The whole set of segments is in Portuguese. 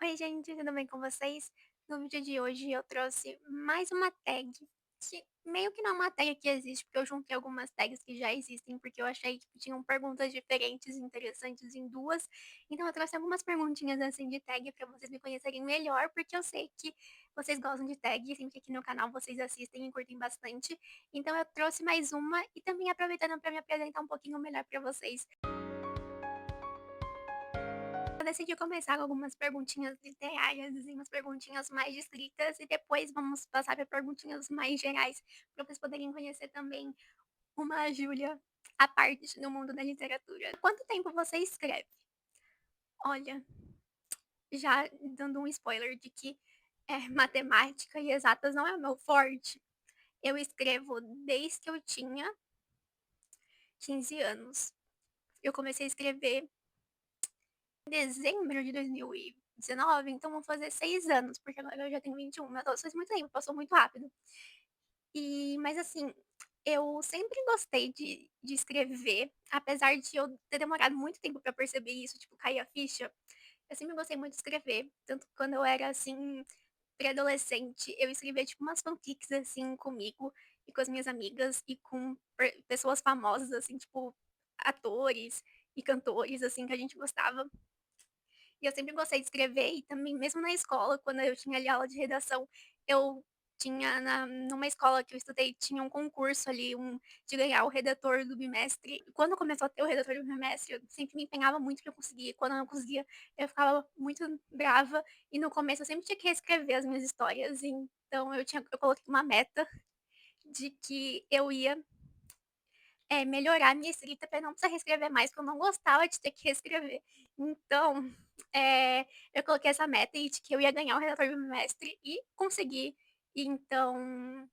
Oi, gente, tudo bem com vocês? No vídeo de hoje eu trouxe mais uma tag, que meio que não é uma tag que existe, porque eu juntei algumas tags que já existem, porque eu achei que tinham perguntas diferentes e interessantes em duas. Então eu trouxe algumas perguntinhas assim de tag para vocês me conhecerem melhor, porque eu sei que vocês gostam de tag, sempre aqui no canal vocês assistem e curtem bastante. Então eu trouxe mais uma e também aproveitando para me apresentar um pouquinho melhor para vocês. Eu decidi começar com algumas perguntinhas literárias, assim, umas perguntinhas mais descritas, e depois vamos passar para perguntinhas mais gerais, para vocês poderem conhecer também uma Júlia à parte no mundo da literatura. Quanto tempo você escreve? Olha, já dando um spoiler de que matemática e exatas não é o meu forte. Eu escrevo desde que eu tinha 15 anos. Eu comecei a escrever em dezembro de 2019, então vão fazer 6 anos, porque agora eu já tenho 21. Meu Deus, faz muito tempo, passou muito rápido. Mas assim, eu sempre gostei de escrever, apesar de eu ter demorado muito tempo pra perceber isso, tipo, cair a ficha. Eu sempre gostei muito de escrever, tanto que quando eu era, assim, pré-adolescente, eu escrevia, tipo, umas fanfics, assim, comigo e com as minhas amigas e com pessoas famosas, assim, tipo, atores e cantores, assim, que a gente gostava. E eu sempre gostei de escrever e também mesmo na escola, quando eu tinha ali aula de redação, eu tinha numa escola que eu estudei, tinha um concurso ali, de ganhar o redator do bimestre. Quando começou a ter o redator do bimestre, eu sempre me empenhava muito pra conseguir. Quando eu não conseguia, eu ficava muito brava. E no começo eu sempre tinha que reescrever as minhas histórias. Então eu coloquei uma meta de que eu ia melhorar a minha escrita para não precisar reescrever mais, porque eu não gostava de ter que reescrever. Então, eu coloquei essa meta e de que eu ia ganhar o relatório do bimestre e consegui. Então,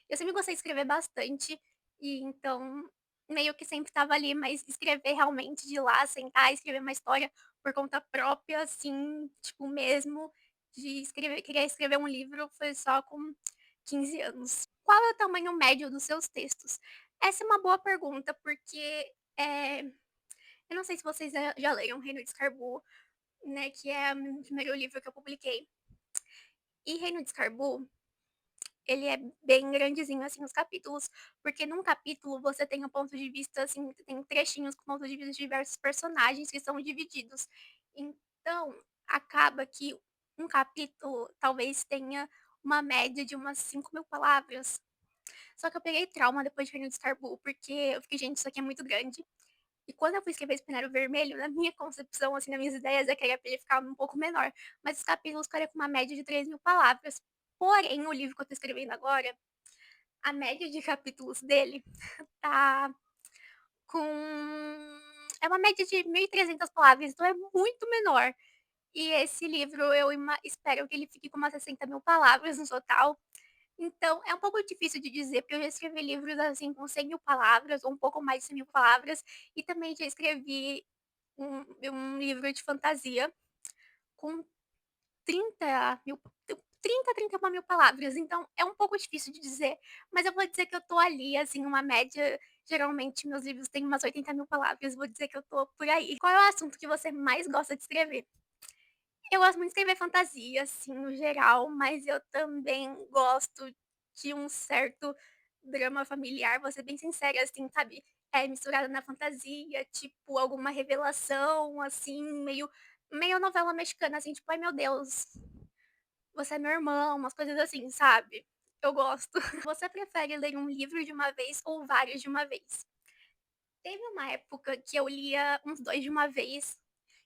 eu sempre gostei de escrever bastante, e então meio que sempre estava ali, mas escrever realmente de ir lá, sentar, escrever uma história por conta própria, assim, tipo, mesmo de escrever querer escrever um livro foi só com 15 anos. Qual é o tamanho médio dos seus textos? Essa é uma boa pergunta, porque, eu não sei se vocês já leram Reino de Escarbou, né, que é o primeiro livro que eu publiquei. E Reino de Escarbou, ele é bem grandezinho, assim, os capítulos, porque num capítulo você tem o ponto de vista, assim, tem trechinhos com ponto de vista de diversos personagens que são divididos. Então, acaba que um capítulo talvez tenha uma média de umas 5.000 palavras. Só que eu peguei trauma depois de Reino de Escarbou, porque eu fiquei: "Gente, isso aqui é muito grande". E quando eu fui escrever Espinheiro Vermelho, na minha concepção, assim, nas minhas ideias, é que era pra ele ficar um pouco menor, mas os capítulos ficaria com uma média de 3.000 palavras. Porém, o livro que eu tô escrevendo agora, a média de capítulos dele tá com é uma média de 1.300 palavras, então é muito menor. E esse livro eu espero que ele fique com umas 60.000 palavras no total. Então, é um pouco difícil de dizer, porque eu já escrevi livros, assim, com 100.000 palavras ou um pouco mais de 100.000 palavras, e também já escrevi um livro de fantasia com 30.000, 30.000 palavras, então é um pouco difícil de dizer, mas eu vou dizer que eu tô ali, assim, uma média. Geralmente meus livros têm umas 80.000 palavras, vou dizer que eu tô por aí. Qual é o assunto que você mais gosta de escrever? Eu gosto muito de escrever fantasia, assim, no geral, mas eu também gosto de um certo drama familiar, vou ser bem sincera, assim, sabe, misturada na fantasia, tipo, alguma revelação, assim, meio novela mexicana, assim, tipo: "Ai, meu Deus, você é meu irmão", umas coisas assim, sabe. Eu gosto. Você prefere ler um livro de uma vez ou vários de uma vez? Teve uma época que eu lia uns 2 de uma vez,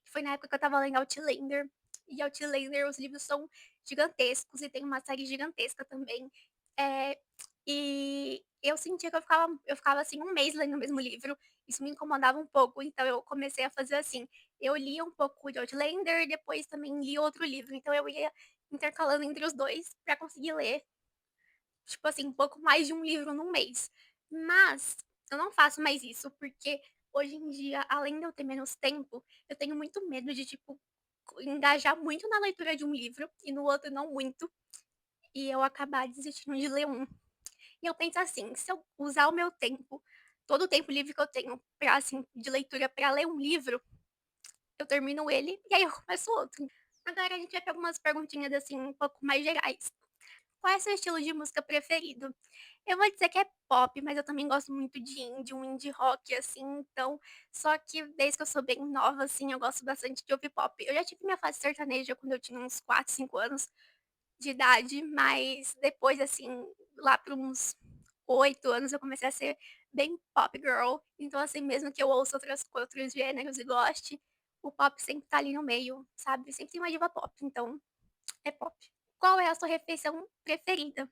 que foi na época que eu estava lendo Outlander, e Outlander os livros são gigantescos e tem uma série gigantesca também. Eh, e eu sentia que eu ficava, assim, um mês lendo o mesmo livro, isso me incomodava um pouco, então eu comecei a fazer assim, eu lia um pouco de Outlander e depois também lia outro livro, então eu ia intercalando entre os 2 pra conseguir ler, tipo assim, um pouco mais de um livro num mês. Mas eu não faço mais isso, porque hoje em dia, além de eu ter menos tempo, eu tenho muito medo de, tipo, engajar muito na leitura de um livro e no outro não muito, e eu acabar desistindo de ler um. E eu penso assim, se eu usar o meu tempo, todo o tempo livre que eu tenho pra, assim, de leitura pra ler um livro, eu termino ele e aí eu começo outro. Agora a gente vai pra algumas perguntinhas, assim, um pouco mais gerais. Qual é seu estilo de música preferido? Eu vou dizer que é pop, mas eu também gosto muito de indie, um indie rock, assim, então só que desde que eu sou bem nova, assim, eu gosto bastante de ouvir pop. Eu já tive minha fase sertaneja quando eu tinha uns 4, 5 anos de idade, mas depois, assim, lá para uns 8 anos eu comecei a ser bem pop girl, então, assim, mesmo que eu ouça outros gêneros e goste, o pop sempre tá ali no meio, sabe, sempre tem uma diva pop, então é pop. Qual é a sua refeição preferida?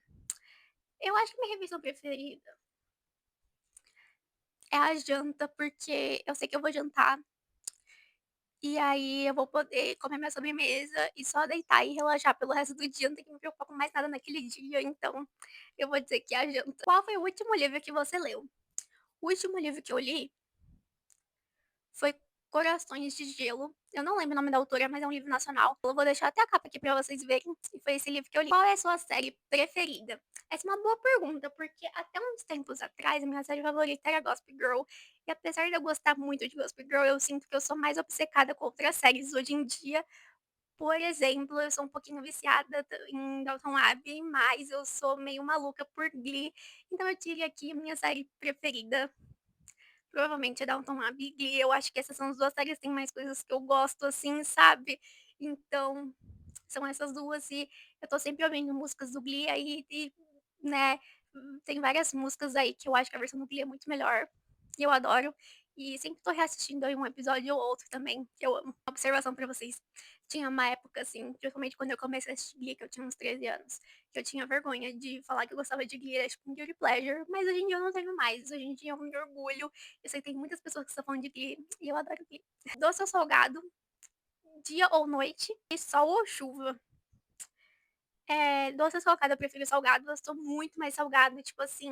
Eu acho que minha refeição preferida é a janta, porque eu sei que eu vou jantar, e aí eu vou poder comer minha sobremesa e só deitar e relaxar pelo resto do dia, não ter que me preocupar com mais nada naquele dia, então eu vou dizer que é a janta. Qual foi o último livro que você leu? O último livro que eu li foi Corações de Gelo. Eu não lembro o nome da autora, mas é um livro nacional. Eu vou deixar até a capa aqui pra vocês verem. E foi esse livro que eu li. Qual é a sua série preferida? Essa é uma boa pergunta, porque até uns tempos atrás, a minha série favorita era Gossip Girl. E apesar de eu gostar muito de Gossip Girl, eu sinto que eu sou mais obcecada com outras séries hoje em dia. Por exemplo, eu sou um pouquinho viciada em Downton Abbey, mas eu sou meio maluca por Glee. Então eu diria que a minha série preferida provavelmente é Downton Abbey, e eu acho que essas são as 2 séries que tem mais coisas que eu gosto, assim, sabe. Então, são essas 2 e eu tô sempre ouvindo músicas do Glee aí e, né, tem várias músicas aí que eu acho que a versão do Glee é muito melhor, e eu adoro. E sempre tô reassistindo aí um episódio ou outro também, que eu amo. Uma observação pra vocês, tinha uma época, assim, principalmente quando eu comecei a assistir Glee, que eu tinha uns 13 anos, que eu tinha vergonha de falar que eu gostava de Glee, era tipo um guilty pleasure, mas hoje em dia eu não tenho mais, hoje em dia eu me orgulho, eu sei que tem muitas pessoas que estão falando de Glee, e eu adoro Glee. Doce ou salgado, dia ou noite, e sol ou chuva. Doce ou salgado, eu prefiro salgado, eu sou muito mais salgado, tipo assim,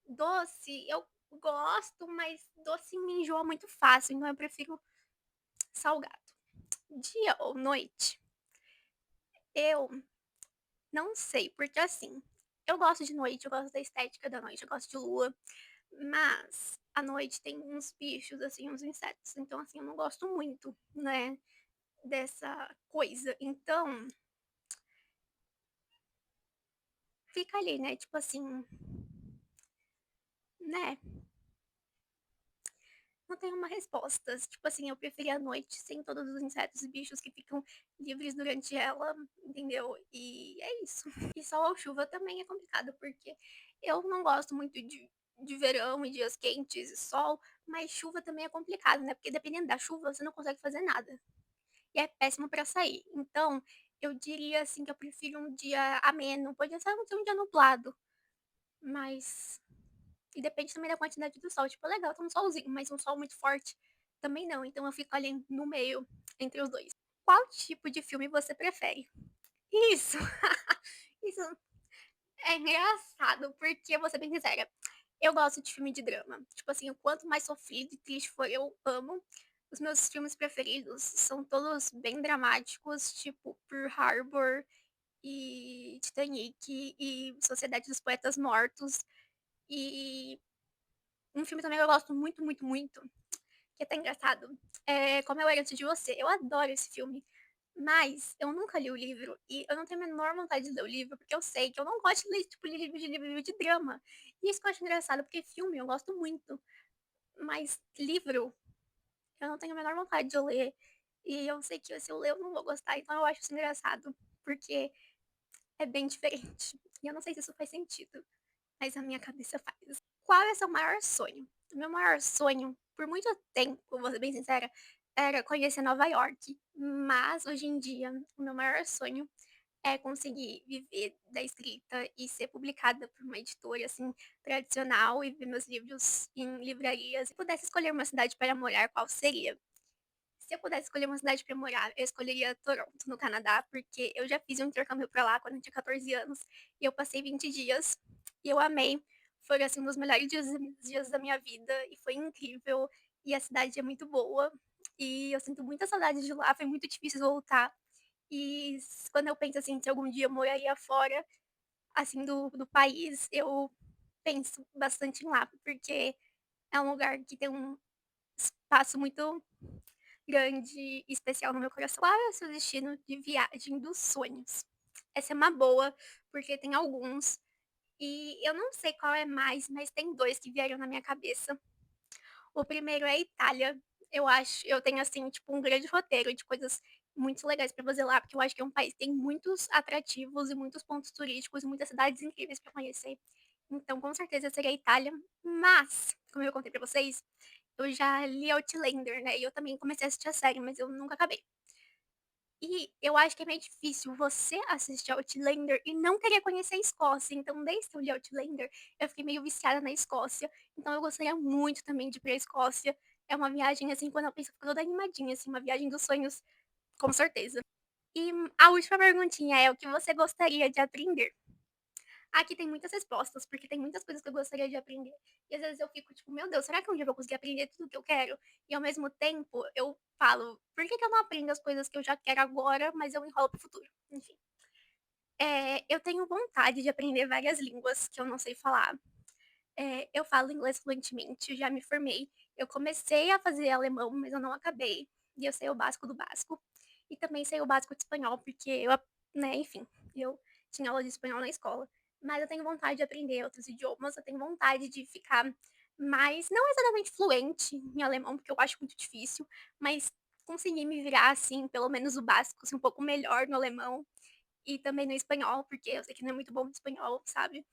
doce eu gosto, mas doce me enjoa muito fácil, então eu prefiro salgado. Dia ou noite, eu não sei, porque assim, eu gosto de noite, eu gosto da estética da noite, eu gosto de lua, mas à noite tem uns bichos, assim, uns insetos, então assim, eu não gosto muito, né, dessa coisa. Então, fica ali, né, tipo assim, né, não tem uma resposta. Tipo assim, eu preferia a noite sem todos os insetos e bichos que ficam livres durante ela, entendeu? E é isso. E sol ou chuva também é complicado, porque eu não gosto muito de verão e dias quentes e sol, mas chuva também é complicado, né? Porque dependendo da chuva, você não consegue fazer nada. E é péssimo pra sair. Então, eu diria assim que eu prefiro um dia ameno. Podia ser um dia nublado, mas e depende também da quantidade do sol. Tipo, é legal, tá um solzinho, mas um sol muito forte também não. Então eu fico ali no meio entre os dois. Qual tipo de filme você prefere? Isso, isso é engraçado, porque eu vou ser bem sincera. Eu gosto de filme de drama. Tipo assim, o quanto mais sofrido e triste for, eu amo. Os meus filmes preferidos são todos bem dramáticos, tipo Pearl Harbor e Titanic e Sociedade dos Poetas Mortos. E um filme também que eu gosto muito, muito, muito, que é até engraçado, é Como Eu Era Antes de Você. Eu adoro esse filme, mas eu nunca li o livro e eu não tenho a menor vontade de ler o livro, porque eu sei que eu não gosto de ler tipo livro de drama. E isso que eu acho engraçado, porque filme eu gosto muito, mas livro eu não tenho a menor vontade de ler. E eu sei que se eu ler eu não vou gostar, então eu acho isso engraçado, porque é bem diferente. E eu não sei se isso faz sentido, mas a minha cabeça faz. Qual é seu maior sonho? O meu maior sonho, por muito tempo, vou ser bem sincera, era conhecer Nova York. Mas hoje em dia, o meu maior sonho é conseguir viver da escrita e ser publicada por uma editora assim tradicional e ver meus livros em livrarias. Se pudesse escolher uma cidade para morar, qual seria? Se eu pudesse escolher uma cidade pra morar, eu escolheria Toronto, no Canadá, porque eu já fiz um intercâmbio pra lá quando eu tinha 14 anos, e eu passei 20 dias, e eu amei. Foram, assim, um dos melhores dias da minha vida, e foi incrível, e a cidade é muito boa, e eu sinto muita saudade de lá, foi muito difícil voltar. E quando eu penso, assim, se algum dia eu moraria fora, assim, do país, eu penso bastante em lá, porque é um lugar que tem um espaço muito grande e especial no meu coração. Qual é o seu destino de viagem dos sonhos? Essa é uma boa, porque tem alguns, e eu não sei qual é mais, mas tem 2 que vieram na minha cabeça. O primeiro é a Itália. Eu tenho, assim, tipo, um grande roteiro de coisas muito legais pra fazer lá, porque eu acho que é um país que tem muitos atrativos e muitos pontos turísticos e muitas cidades incríveis pra conhecer. Então, com certeza seria a Itália, mas, como eu contei pra vocês, eu já li Outlander, né, e eu também comecei a assistir a série, mas eu nunca acabei. E eu acho que é meio difícil você assistir Outlander e não querer conhecer a Escócia, então desde que eu li Outlander, eu fiquei meio viciada na Escócia, então eu gostaria muito também de ir pra Escócia. É uma viagem, assim, quando eu penso, eu fico toda animadinha, assim, uma viagem dos sonhos, com certeza. E a última perguntinha é: o que você gostaria de aprender? Aqui tem muitas respostas, porque tem muitas coisas que eu gostaria de aprender. E às vezes eu fico tipo: "Meu Deus, será que um dia eu vou conseguir aprender tudo que eu quero?" E ao mesmo tempo eu falo: "Por que que eu não aprendo as coisas que eu já quero agora, mas eu enrolo para o futuro?" Enfim. Eu tenho vontade de aprender várias línguas que eu não sei falar. Eu falo inglês fluentemente, eu já me formei. Eu comecei a fazer alemão, mas eu não acabei. E eu sei o básico do básico. E também sei o básico de espanhol, porque né, enfim, eu tinha aula de espanhol na escola. Mas eu tenho vontade de aprender outros idiomas, eu tenho vontade de ficar mais, não exatamente fluente em alemão, porque eu acho muito difícil, mas conseguir me virar assim, pelo menos o básico, assim, um pouco melhor no alemão e também no espanhol, porque eu sei que não é muito bom no espanhol, sabe?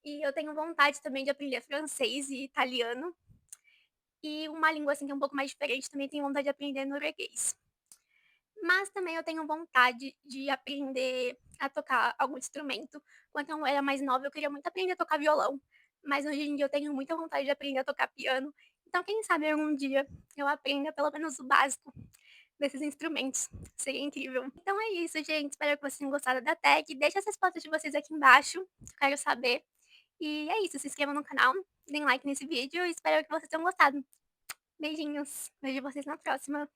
E eu tenho vontade também de aprender francês e italiano. E uma língua, assim, que é um pouco mais diferente, também tenho vontade de aprender norueguês. Mas também eu tenho vontade de aprender a tocar algum instrumento. Quando eu era mais nova, eu queria muito aprender a tocar violão. Mas hoje em dia eu tenho muita vontade de aprender a tocar piano. Então, quem sabe algum dia eu aprenda pelo menos o básico desses instrumentos. Seria incrível. Então é isso, gente. Espero que vocês tenham gostado da tag. Deixa as respostas de vocês aqui embaixo. Quero saber. E é isso, se inscrevam no canal, deem like nesse vídeo e espero que vocês tenham gostado. Beijinhos, vejo vocês na próxima.